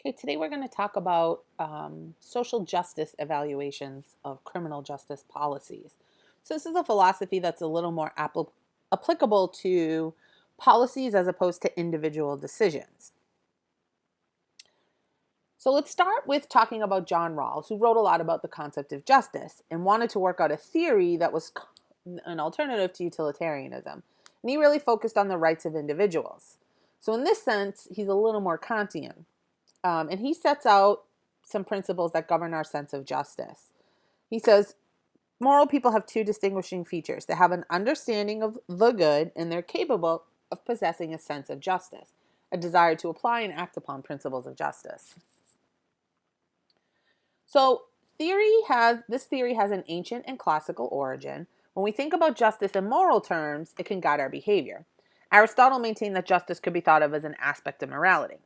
Okay, today we're going to talk about social justice evaluations of criminal justice policies. So, this is a philosophy that's a little more applicable to policies as opposed to individual decisions. So, let's start with talking about John Rawls, who wrote a lot about the concept of justice and wanted to work out a theory that was an alternative to utilitarianism. And he really focused on the rights of individuals. So, in this sense, he's a little more Kantian. And he sets out some principles that govern our sense of justice. He says moral people have two distinguishing features. They have an understanding of the good, and they're capable of possessing a sense of justice, a desire to apply and act upon principles of justice. So, this theory has an ancient and classical origin. When we think about justice in moral terms, it can guide our behavior. Aristotle maintained that justice could be thought of as an aspect of morality.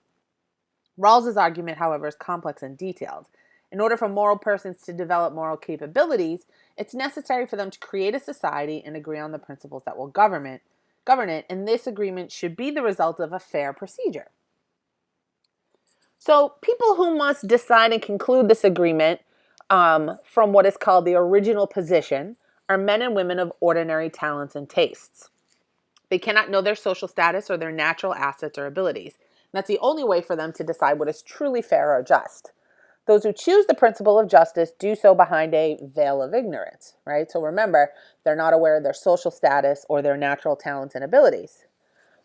Rawls's argument, however, is complex and detailed. In order for moral persons to develop moral capabilities, it's necessary for them to create a society and agree on the principles that will govern it, and this agreement should be the result of a fair procedure. So, people who must decide and conclude this agreement from what is called the original position are men and women of ordinary talents and tastes. They cannot know their social status or their natural assets or abilities. That's the only way for them to decide what is truly fair or just. Those who choose the principle of justice do so behind a veil of ignorance, right? So remember, they're not aware of their social status or their natural talents and abilities.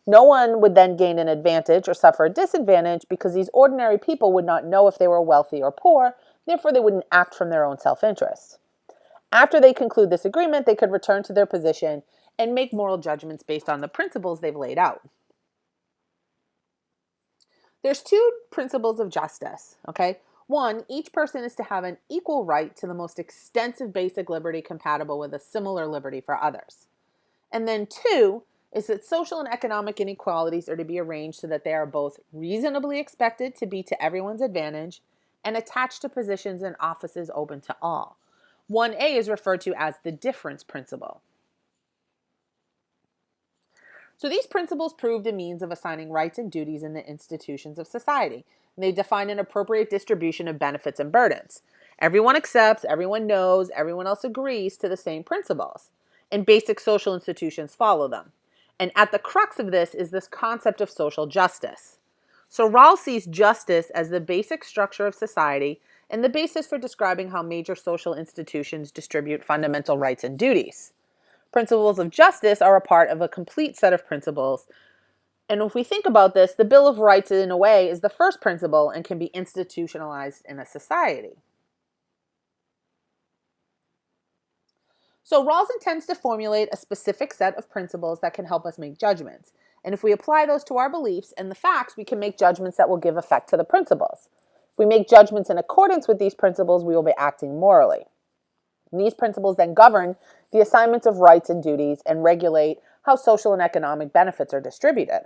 No one would then gain an advantage or suffer a disadvantage because these ordinary people would not know if they were wealthy or poor, therefore they wouldn't act from their own self-interest. After they conclude this agreement, they could return to their position and make moral judgments based on the principles they've laid out. There's two principles of justice, okay? One, each person is to have an equal right to the most extensive basic liberty compatible with a similar liberty for others. And then two is that social and economic inequalities are to be arranged so that they are both reasonably expected to be to everyone's advantage and attached to positions and offices open to all. 1A is referred to as the difference principle. So these principles proved a means of assigning rights and duties in the institutions of society. And they define an appropriate distribution of benefits and burdens. Everyone accepts, everyone knows, everyone else agrees to the same principles. And basic social institutions follow them. And at the crux of this is this concept of social justice. So Rawls sees justice as the basic structure of society and the basis for describing how major social institutions distribute fundamental rights and duties. Principles of justice are a part of a complete set of principles. And if we think about this, the Bill of Rights, in a way, is the first principle and can be institutionalized in a society. So Rawls intends to formulate a specific set of principles that can help us make judgments. And if we apply those to our beliefs and the facts, we can make judgments that will give effect to the principles. If we make judgments in accordance with these principles, we will be acting morally. And these principles then govern the assignments of rights and duties and regulate how social and economic benefits are distributed.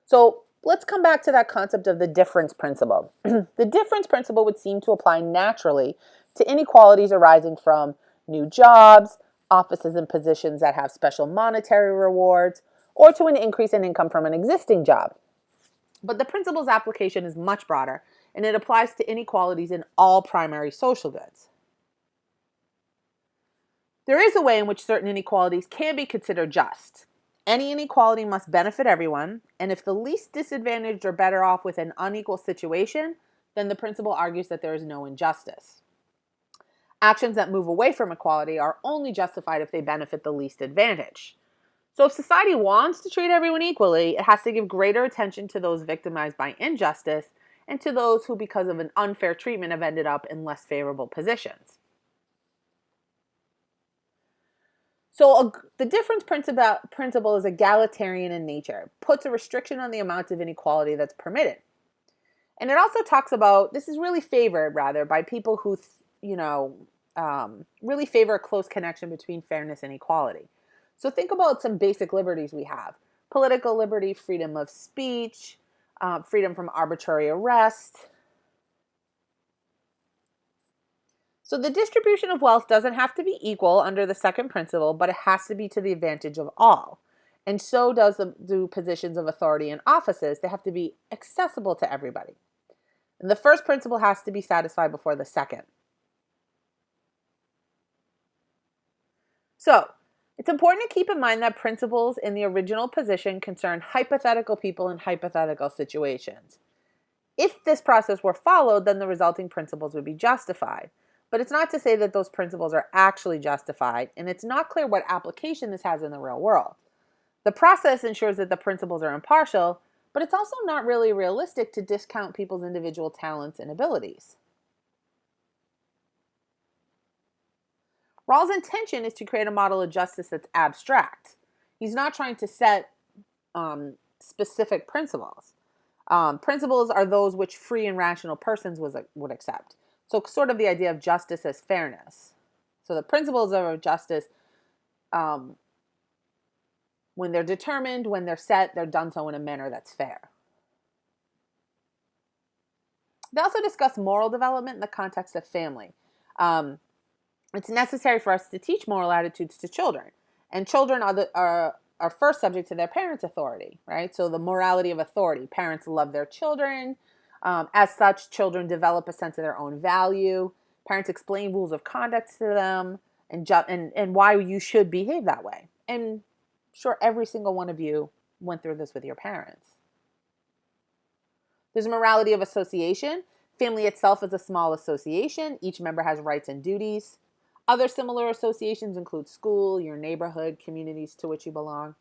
So let's come back to that concept of the difference principle. The difference principle would seem to apply naturally to inequalities arising from new jobs, offices and positions that have special monetary rewards, or to an increase in income from an existing job. But the principle's application is much broader, and it applies to inequalities in all primary social goods. There is a way in which certain inequalities can be considered just. Any inequality must benefit everyone, and if the least disadvantaged are better off with an unequal situation, then the principle argues that there is no injustice. Actions that move away from equality are only justified if they benefit the least advantaged. So if society wants to treat everyone equally, it has to give greater attention to those victimized by injustice and to those who, because of an unfair treatment, have ended up in less favorable positions. So the difference principle is egalitarian in nature, puts a restriction on the amount of inequality that's permitted. And it also talks about, this is really favored, rather, by people who, really favor a close connection between fairness and equality. So think about some basic liberties we have. Political liberty, freedom of speech, freedom from arbitrary arrest. So the distribution of wealth doesn't have to be equal under the second principle, but it has to be to the advantage of all. And so do positions of authority and offices. They have to be accessible to everybody. And the first principle has to be satisfied before the second. So, it's important to keep in mind that principles in the original position concern hypothetical people in hypothetical situations. If this process were followed, then the resulting principles would be justified. But it's not to say that those principles are actually justified, and it's not clear what application this has in the real world. The process ensures that the principles are impartial, but it's also not really realistic to discount people's individual talents and abilities. Rawls' intention is to create a model of justice that's abstract. He's not trying to set specific principles. Principles are those which free and rational persons would accept. So sort of the idea of justice as fairness. So the principles of justice, when they're determined, when they're set, they're done so in a manner that's fair. They also discuss moral development in the context of family. It's necessary for us to teach moral attitudes to children. And children are first subject to their parents' authority, right? So the morality of authority. Parents love their children. As such, children develop a sense of their own value. Parents explain rules of conduct to them and why you should behave that way. And sure, every single one of you went through this with your parents. There's morality of association. Family itself is a small association. Each member has rights and duties. Other similar associations include school, your neighborhood, communities to which you belong.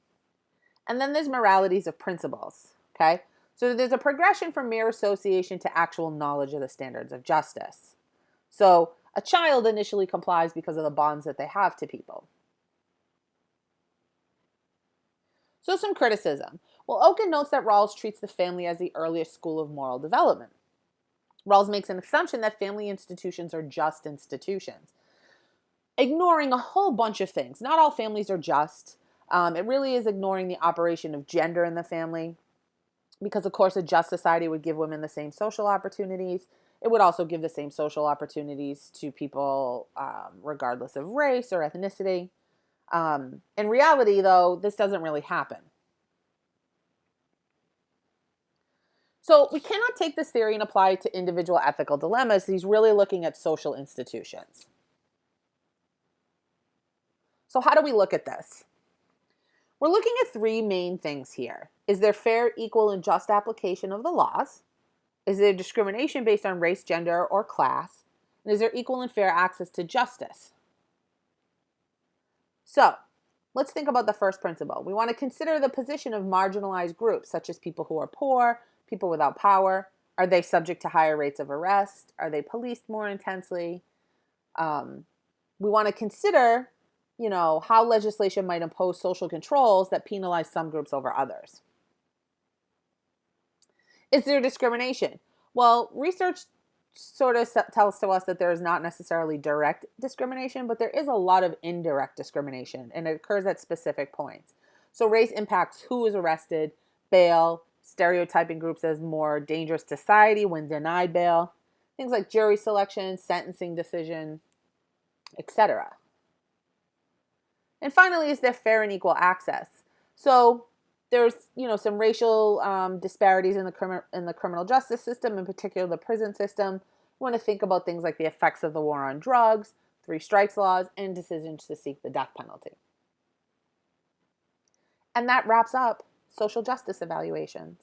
And then there's moralities of principles, okay? So there's a progression from mere association to actual knowledge of the standards of justice. So a child initially complies because of the bonds that they have to people. So some criticism. Well, Okun notes that Rawls treats the family as the earliest school of moral development. Rawls makes an assumption that family institutions are just institutions, ignoring a whole bunch of things. Not all families are just. It really is ignoring the operation of gender in the family, because, of course, a just society would give women the same social opportunities. It would also give the same social opportunities to people regardless of race or ethnicity. In reality, though, this doesn't really happen. So we cannot take this theory and apply it to individual ethical dilemmas. He's really looking at social institutions. So how do we look at this? We're looking at three main things here. Is there fair, equal, and just application of the laws? Is there discrimination based on race, gender, or class? And is there equal and fair access to justice? So let's think about the first principle. We want to consider the position of marginalized groups, such as people who are poor, people without power. Are they subject to higher rates of arrest? Are they policed more intensely? We want to consider, how legislation might impose social controls that penalize some groups over others. Is there discrimination? Well, research sort of tells to us that there is not necessarily direct discrimination, but there is a lot of indirect discrimination, and it occurs at specific points. So race impacts who is arrested, bail, stereotyping groups as more dangerous to society when denied bail, things like jury selection, sentencing decision, etc. And finally, is there fair and equal access? So there's, some racial disparities in the criminal justice system, in particular the prison system. We want to think about things like the effects of the war on drugs, 3 strikes laws, and decisions to seek the death penalty. And that wraps up social justice evaluations.